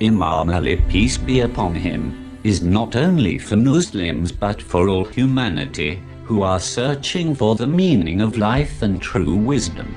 Imam Ali, peace be upon him, is not only for Muslims but for all humanity who are searching for the meaning of life and true wisdom.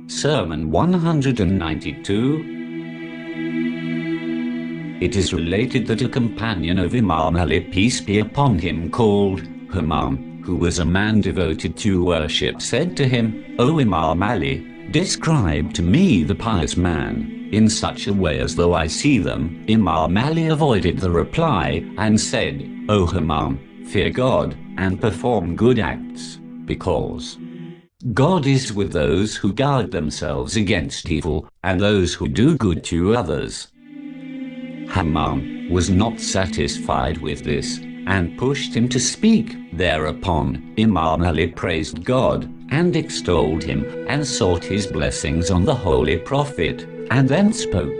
Sermon 192. It is related that a companion of Imam Ali, peace be upon him, called Imam, who was a man devoted to worship, said to him, "O Imam Ali, describe to me the pious man in such a way as though I see them." Imam Ali avoided the reply and said, "O Imam, fear God and perform good acts, because God is with those who guard themselves against evil, and those who do good to others." Imam was not satisfied with this, and pushed him to speak. Thereupon, Imam Ali praised God, and extolled him, and sought his blessings on the Holy Prophet, and then spoke.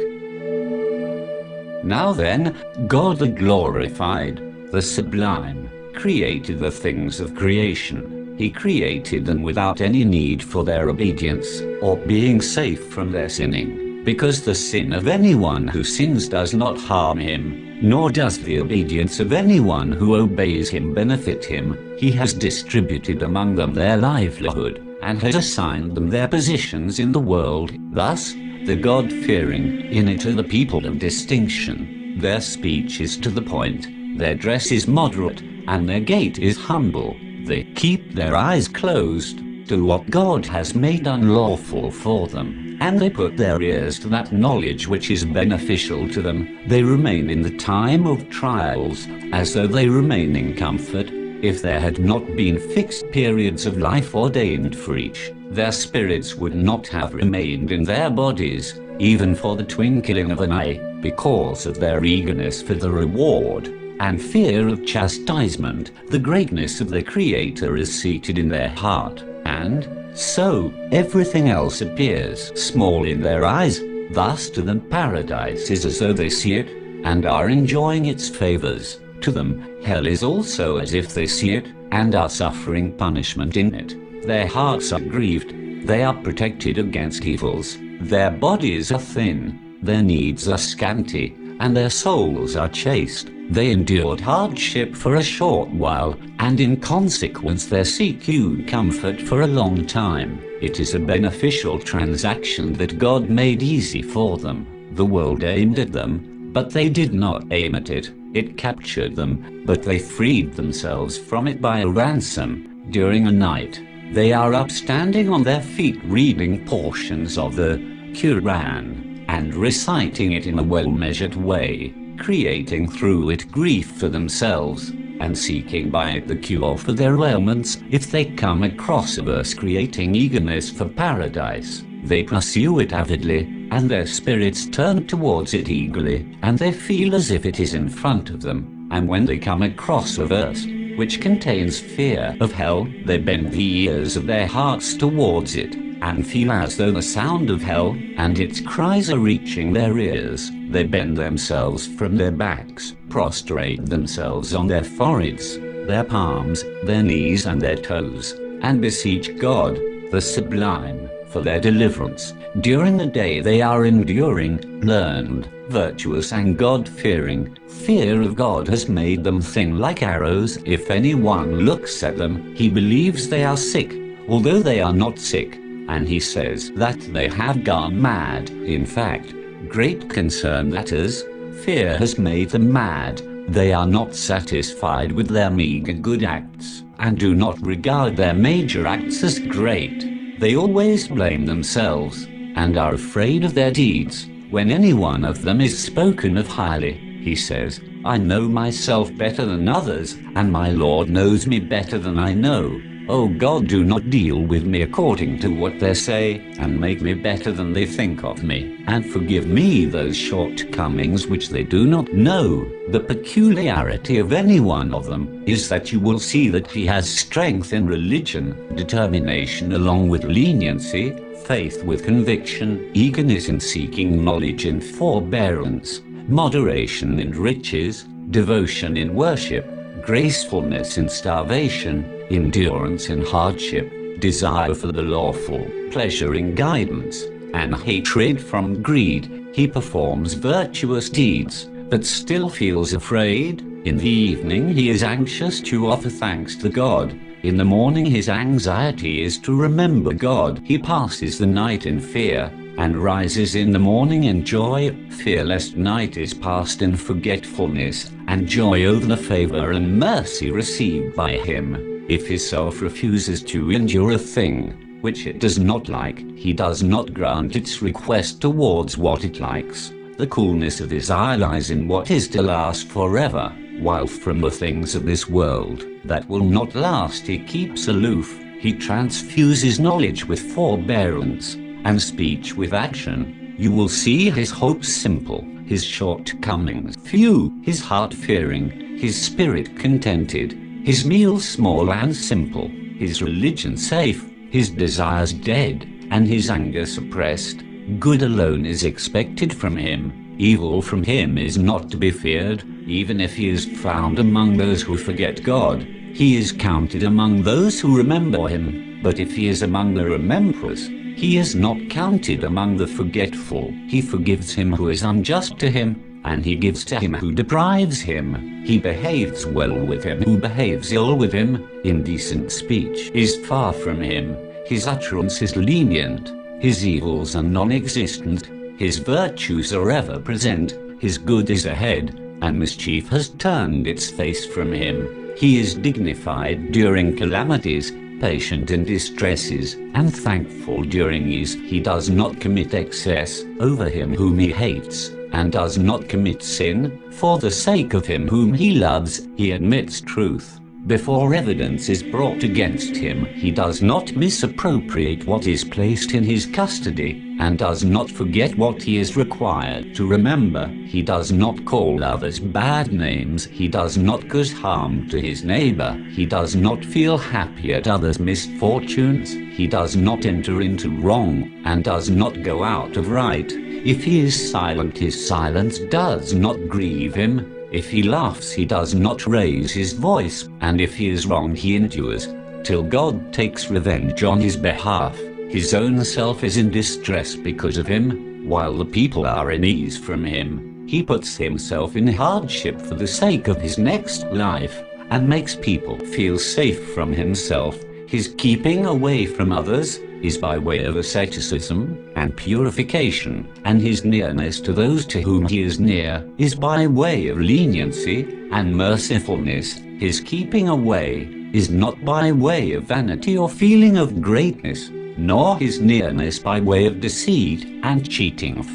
"Now then, God the Glorified, the Sublime, created the things of creation. He created them without any need for their obedience, or being safe from their sinning, because the sin of anyone who sins does not harm him, nor does the obedience of anyone who obeys him benefit him. He has distributed among them their livelihood, and has assigned them their positions in the world. Thus, the God-fearing in it are the people of distinction. Their speech is to the point, their dress is moderate, and their gait is humble. They keep their eyes closed to what God has made unlawful for them, and they put their ears to that knowledge which is beneficial to them. They remain in the time of trials, as though they remain in comfort. If there had not been fixed periods of life ordained for each, their spirits would not have remained in their bodies, even for the twinkling of an eye, because of their eagerness for the reward and fear of chastisement. The greatness of the Creator is seated in their heart, and so everything else appears small in their eyes. Thus to them paradise is as though they see it, and are enjoying its favors. To them hell is also as if they see it, and are suffering punishment in it. Their hearts are grieved, they are protected against evils. Their bodies are thin, their needs are scanty, and their souls are chaste. They endured hardship for a short while, and in consequence they seek comfort for a long time. It is a beneficial transaction that God made easy for them. The world aimed at them, but they did not aim at it. It captured them, but they freed themselves from it by a ransom. During a night, they are upstanding on their feet reading portions of the Qur'an, and reciting it in a well-measured way, creating through it grief for themselves, and seeking by it the cure for their ailments. If they come across a verse creating eagerness for paradise, they pursue it avidly, and their spirits turn towards it eagerly, and they feel as if it is in front of them. And when they come across a verse which contains fear of hell, they bend the ears of their hearts towards it, and feel as though the sound of hell and its cries are reaching their ears. They bend themselves from their backs, prostrate themselves on their foreheads, their palms, their knees and their toes, and beseech God, the sublime, for their deliverance. During the day they are enduring, learned, virtuous and God-fearing. Fear of God has made them thin like arrows. If anyone looks at them, he believes they are sick, although they are not sick, and he says that they have gone mad. In fact, great concern matters. Fear has made them mad. They are not satisfied with their meager good acts, and do not regard their major acts as great. They always blame themselves, and are afraid of their deeds. When any one of them is spoken of highly, he says, I know myself better than others, and my Lord knows me better than I know. O God, do not deal with me according to what they say, and make me better than they think of me, and forgive me those shortcomings which they do not know. The peculiarity of any one of them is that you will see that he has strength in religion, determination along with leniency, faith with conviction, eagerness in seeking knowledge and forbearance, moderation in riches, devotion in worship, gracefulness in starvation, endurance in hardship, desire for the lawful, pleasure in guidance, and hatred from greed. He performs virtuous deeds, but still feels afraid. In the evening he is anxious to offer thanks to God. In the morning his anxiety is to remember God. He passes the night in fear, and rises in the morning in joy. Fear lest night is passed in forgetfulness, and joy over the favor and mercy received by him. If his self refuses to endure a thing which it does not like, he does not grant its request towards what it likes. The coolness of his eye lies in what is to last forever, while from the things of this world that will not last he keeps aloof. He transfuses knowledge with forbearance, and speech with action. You will see his hopes simple, his shortcomings few, his heart fearing, his spirit contented, his meals small and simple, his religion safe, his desires dead, and his anger suppressed. Good alone is expected from him, evil from him is not to be feared. Even if he is found among those who forget God, he is counted among those who remember him. But if he is among the rememberers, he is not counted among the forgetful. He forgives him who is unjust to him, and he gives to him who deprives him. He behaves well with him who behaves ill with him. Indecent speech is far from him. His utterance is lenient. His evils are non-existent. His virtues are ever present. His good is ahead, and mischief has turned its face from him. He is dignified during calamities, patient in distresses, and thankful during ease. He does not commit excess over him whom he hates, and does not commit sin. For the sake of him whom he loves, he admits truth. Before evidence is brought against him, he does not misappropriate what is placed in his custody, and does not forget what he is required to remember. He does not call others bad names. He does not cause harm to his neighbor. He does not feel happy at others' misfortunes. He does not enter into wrong, and does not go out of right. If he is silent, his silence does not grieve him. If he laughs, he does not raise his voice, and if he is wronged, he endures till God takes revenge on his behalf. His own self is in distress because of him, while the people are in ease from him. He puts himself in hardship for the sake of his next life, and makes people feel safe from himself. His keeping away from others is by way of asceticism and purification, and his nearness to those to whom he is near is by way of leniency and mercifulness. His keeping away is not by way of vanity or feeling of greatness, nor his nearness by way of deceit and cheating.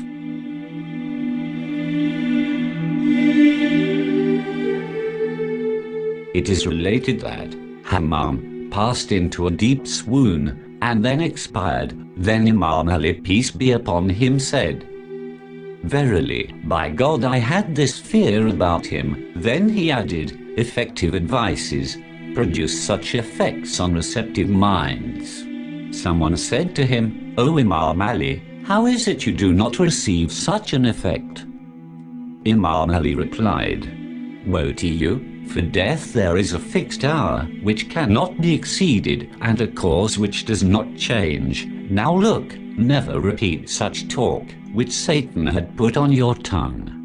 It is related that Imam passed into a deep swoon, and then expired. Then Imam Ali, peace be upon him, said, "Verily, by God, I had this fear about him." Then he added, "Effective advices produce such effects on receptive minds." Someone said to him, "O Imam Ali, how is it you do not receive such an effect?" Imam Ali replied, "Woe to you, For death there is a fixed hour, which cannot be exceeded, and a cause which does not change. Now look, never repeat such talk, which Satan had put on your tongue.